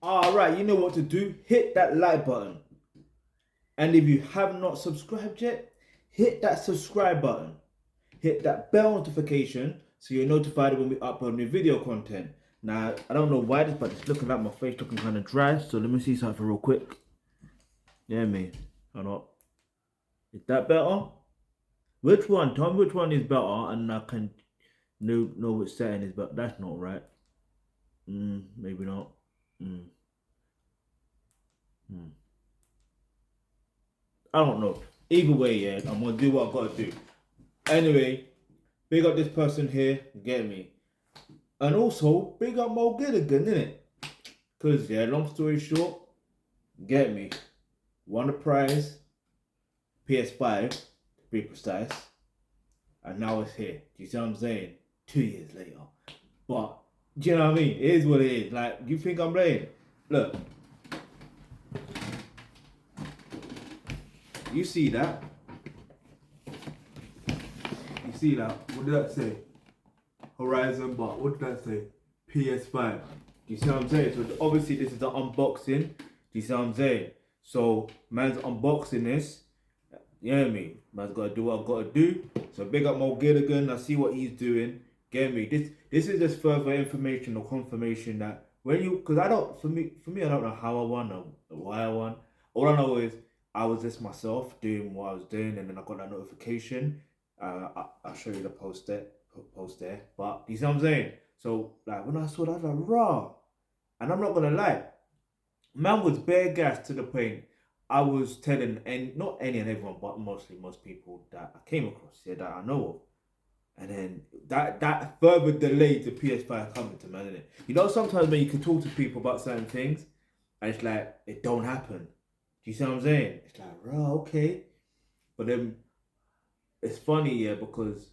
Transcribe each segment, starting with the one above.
Alright, you know what to do. Hit that like button. And if you have not subscribed yet, hit that subscribe button. Hit that bell notification so you're notified when we upload new video content. Now, I don't know why this, but it's looking like my face looking kind of dry. So let me see something real quick. Yeah, me. Or not. Is that better? Which one? Tell me which one is better and I can know which setting is better. That's not right. Maybe not. I don't know. Either way, yeah, I'm gonna do what I gotta do. Anyway, big up this person here, get me. And also, big up Mo Gilligan, innit? Cause yeah, long story short, get me. Won the prize, PS5, to be precise. And now it's here. Do you see what I'm saying? 2 years later. But, do you know what I mean? It is what it is. Like, you think I'm playing? Look. You see that? You see that? What did that say? Horizon Bar. What did that say? PS5. Do you see what I'm saying? So obviously this is the unboxing. Do you see what I'm saying? So man's unboxing this. You know what I mean? Man's gotta do what I gotta do. So big up Mo Gilligan. I see what he's doing. Get me? This is just further information or confirmation that when you, because I don't, for me I don't know how I won or why I won. All I know is I was just myself doing what I was doing, and then I got that notification. I'll show you the post there. But you see what I'm saying? So like when I saw that, I was like, raw. And I'm not gonna lie, man was bare gas to the point I was telling, and not any and everyone, but mostly most people that I came across, yeah, that I know of. And then that further delayed the PS5 coming to man, innit? You know, sometimes when you can talk to people about certain things, and it's like it don't happen. Do you see what I'm saying? It's like, bro, okay. But then it's funny, yeah, because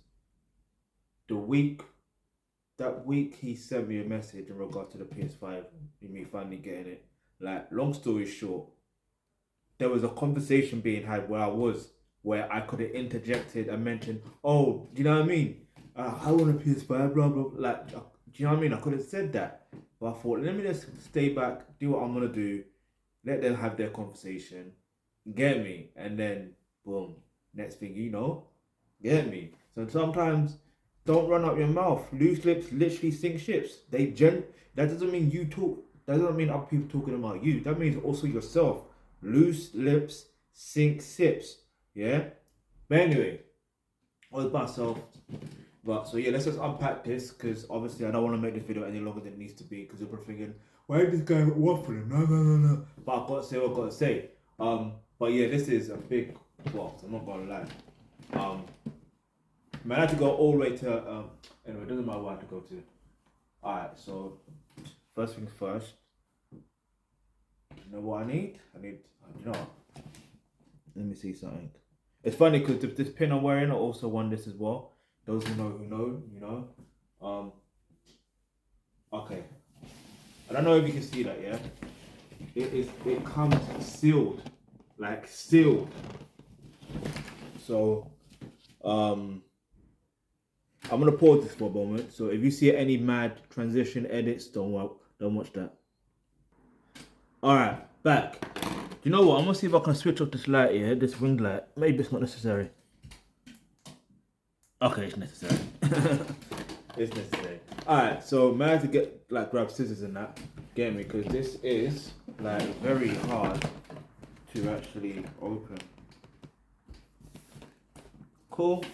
that week he sent me a message in regard to the PS5, me finally getting it. Like, long story short, there was a conversation being had where I could have interjected and mentioned, oh, do you know what I mean? I want a PS5, blah, blah, blah. Like, do you know what I mean? I could have said that. But I thought, let me just stay back, do what I'm going to do, let them have their conversation, get me? And then, boom, next thing you know, get me? So sometimes, don't run up your mouth. Loose lips literally sink ships. That doesn't mean you talk, that doesn't mean other people talking about you. That means also yourself. Loose lips sink ships. Yeah? But anyway, all about myself. But so yeah, let's just unpack this because obviously I don't want to make this video any longer than it needs to be because people are thinking, why is this guy waffling? No. But I've got to say what I've got to say. But yeah, this is a big box. I'm not gonna lie. Man, I had to go all the way to anyway, it doesn't matter where I had to go to. Alright, so first things first. You know what I need? You know what? Let me see something. It's funny because this pin I'm wearing, I also won this as well. Those who know, you know. Okay. I don't know if you can see that, yeah? It comes sealed. Like sealed. So I'm gonna pause this for a moment. So if you see any mad transition edits, don't watch that. Alright, back. You know what? I'm gonna see if I can switch off this light here, this ring light. Maybe it's not necessary. Okay, it's necessary. It's necessary. Alright, so man, I have to grab scissors and that. Get me, because this is like very hard to actually open. Cool.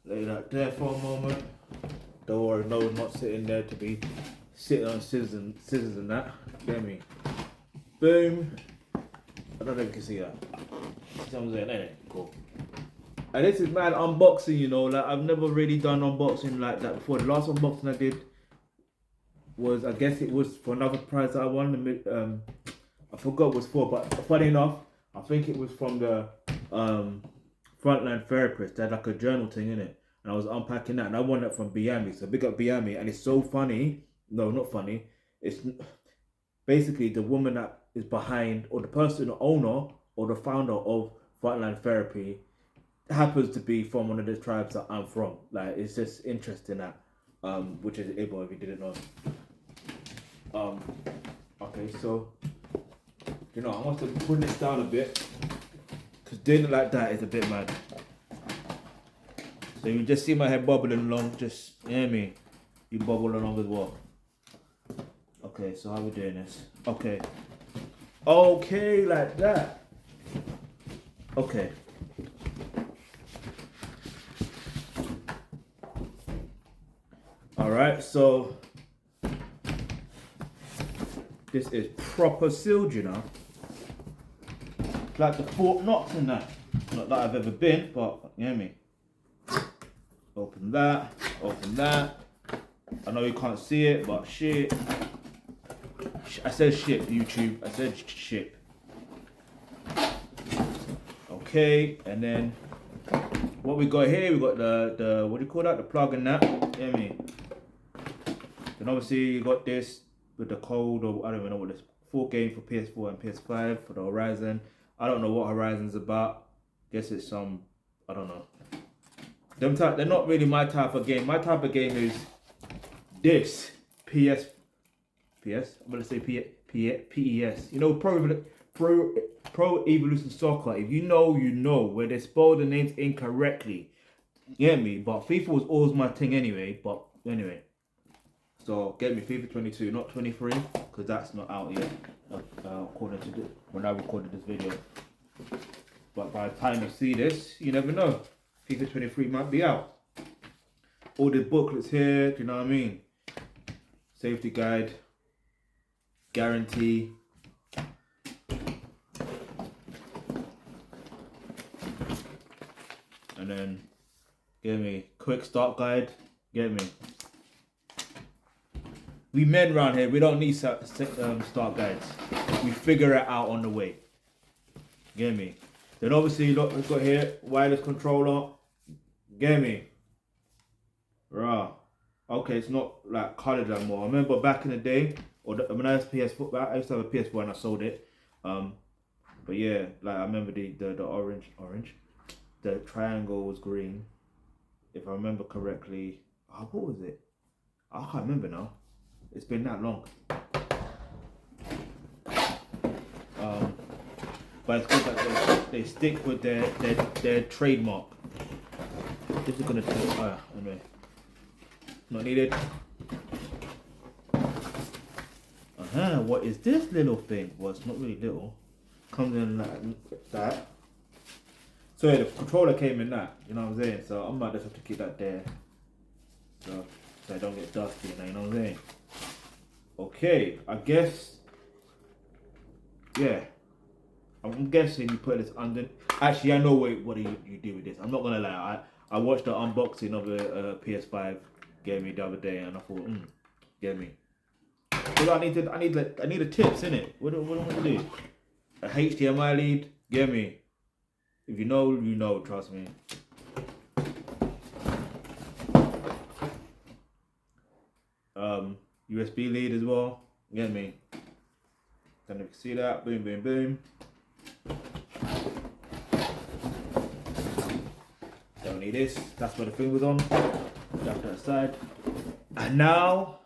Lay that there for a moment. Don't worry, no one's not sitting there to be sitting on scissors and that. Get me. Boom. I don't know if you can see that. See what I'm saying? Ain't it? Cool. And this is mad unboxing, you know, like I've never really done unboxing like that before. The last unboxing I did was, I guess it was for another prize that I won. I forgot what it was for, but funny enough, I think it was from the Frontline Therapist. They had like a journal thing in it, and I was unpacking that, and I won that from Biami. So big up Biami, and it's so funny. No, not funny. It's basically the woman that is behind, or the person, the owner or the founder of Frontline Therapy happens to be from one of the tribes that I'm from. Like, it's just interesting that. which is able if you didn't know. Okay, so you know I want to put this down a bit because doing it like that is a bit mad. So you just see my head bubbling along, just hear me. You bubble along as well. Okay, so how we doing this? Okay. Okay, like that. Okay. Alright, so this is proper sealed, you know. It's like the Fort Knox and that. Not that I've ever been, but you hear me. Open that, open that. I know you can't see it, but shit. I said shit, YouTube. I said shit. Okay, and then what we got here, we got the what do you call that? The plug and that. You hear me? Then obviously you got this with the code, or I don't even know what this full game for PS4 and PS5 for the Horizon. I don't know what Horizon's about. Guess it's some, I don't know. They're not really my type of game. My type of game is this PS. I'm gonna say PES. You know, Pro Evolution Soccer. If you know, you know. Where they spell the names incorrectly. You get me? But FIFA was always my thing anyway. But anyway. So get me FIFA 22, not 23, because that's not out yet. According to when I recorded this video. But by the time you see this, you never know. FIFA 23 might be out. All the booklets here, do you know what I mean? Safety guide, guarantee. And then, get me, quick start guide, get me. We men around here, we don't need start guides. We figure it out on the way. Get me? Then obviously, look, we've got here, wireless controller. Get me? Rah. Okay, it's not like colored anymore. I remember back in the day, or when I had PS4, I used to have a PS4 and I sold it. But yeah, like I remember the orange, the triangle was green. If I remember correctly, what was it? I can't remember now. It's been that long. But it's good that they stick with their trademark. This is gonna take anyway. Not needed. What is this little thing? Well, it's not really little. Comes in like that. So yeah, the controller came in that, you know what I'm saying? So I might just have to keep that there. So I don't get dusty, you know what I'm saying? Okay, I guess, yeah. I'm guessing you put this under. Actually, I know what you do with this. I'm not gonna lie. I watched the unboxing of a PS5 gave me the other day, and I thought, get me. Because I need a tips, innit? What do I want to do? A HDMI lead, get me. If you know, you know. Trust me. USB lead as well. Get me. Don't know if you can see that. Boom, boom, boom. Don't need this. That's where the thing was on. Drop that aside. And now,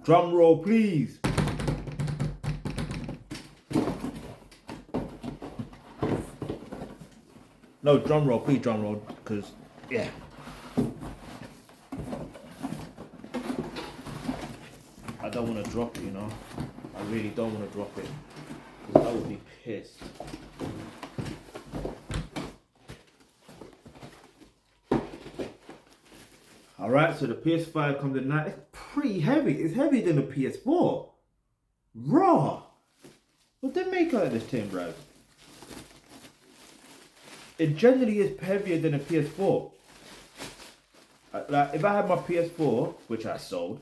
drum roll, please. No, drum roll, please, drum roll, because yeah. I don't want to drop it, you know. I really don't want to drop it, because I would be pissed. Alright, so the PS5 comes in now. It's pretty heavy. It's heavier than the PS4. Raw. What they make out of this thing, bro? It generally is heavier than a PS4. Like, if I had my PS4, which I sold,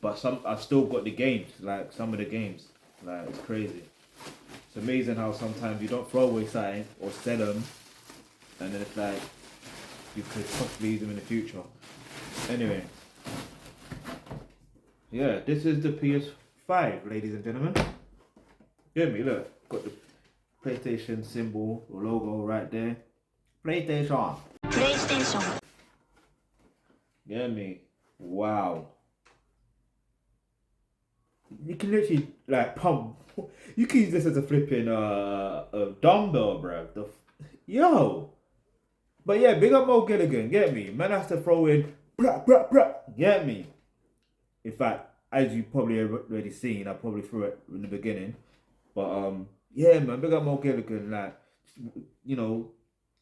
but I've still got the games, like some of the games. Like, it's crazy. It's amazing how sometimes you don't throw away something or sell them, and then it's like, you could possibly use them in the future. Anyway. Yeah, this is the PS5, ladies and gentlemen. Hear me, look. Got the PlayStation symbol or logo right there. PlayStation. PlayStation. Get me. Wow. You can literally like pump. You can use this as a flipping a dumbbell, bro. Yo. But yeah, big up Mo Gilligan. Get me? Man has to throw in brah brah brah. Get me? In fact, as you probably have already seen, I probably threw it in the beginning. But yeah, man, big up Mo Gilligan. Like, you know,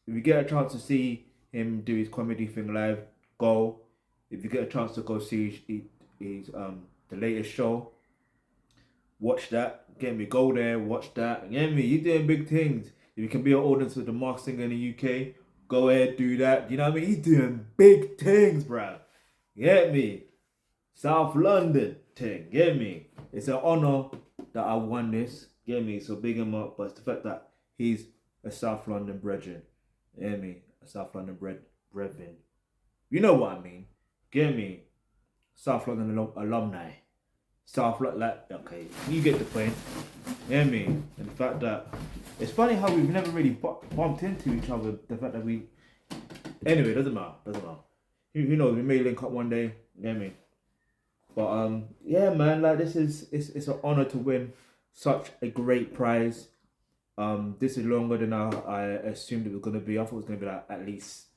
if you get a chance to see him do his comedy thing live, go. If you get a chance to go see his the latest show, watch that. Get me, go there, watch that. Get me, you doing big things. If you can be an audience with the Masked Singer in the UK, go ahead, do that. You know what I mean? He's doing big things, bruh. Get me? South London thing. Get me? It's an honor that I won this. Get me? So big him up. But it's the fact that he's a South London brethren. Get me? A South London brethren. You know what I mean? Get me? South London alumni. South like okay, you get the point. Get me? And the fact that it's funny how we've never really bumped into each other. The fact that we anyway doesn't matter. Doesn't matter. Who knows? We may link up one day. Get me? But yeah, man, like this is it's an honor to win such a great prize. This is longer than I assumed it was gonna be. I thought it was gonna be like at least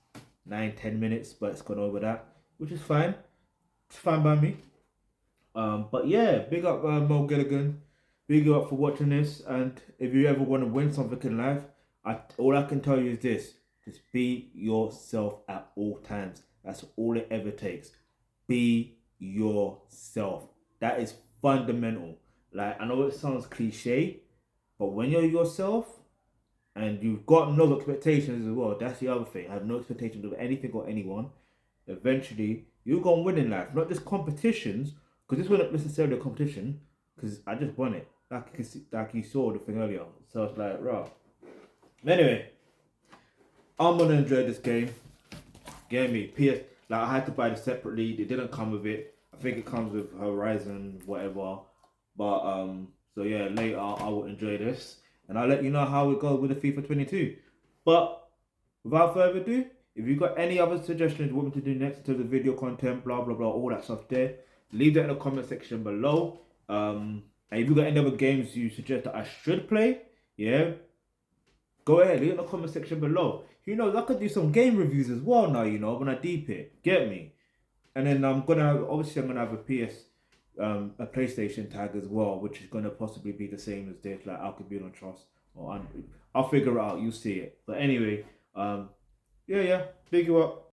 9-10 minutes, but it's gone over that, which is fine. It's fine by me. But yeah, big up Mo Gilligan. Big you up for watching this. And if you ever want to win something in life, all I can tell you is this: just be yourself at all times. That's all it ever takes. Be yourself. That is fundamental. Like I know it sounds cliche, but when you're yourself and you've got no expectations as well, that's the other thing. I have no expectations of anything or anyone. Eventually, you're gonna win in life, not just competitions, because this wasn't necessarily a competition, because I just won it. Like you saw the thing earlier. So it's like, right. Anyway, I'm gonna enjoy this game. Get me? PS, like I had to buy it separately. It didn't come with it. I think it comes with Horizon, whatever. But so yeah, later I will enjoy this, and I'll let you know how it goes with the FIFA 22. But without further ado, if you've got any other suggestions you want me to do next to the video content, blah blah blah, all that stuff there, leave that in the comment section below. And if you've got any other games you suggest that I should play, yeah, go ahead, leave it in the comment section below. Who knows, I could do some game reviews as well now, you know, when I deep it. Get me? And then I'm gonna have a a PlayStation tag as well, which is gonna possibly be the same as this, like Thealkebulantrust, or I'll figure it out. You see it. But anyway, yeah, big you up.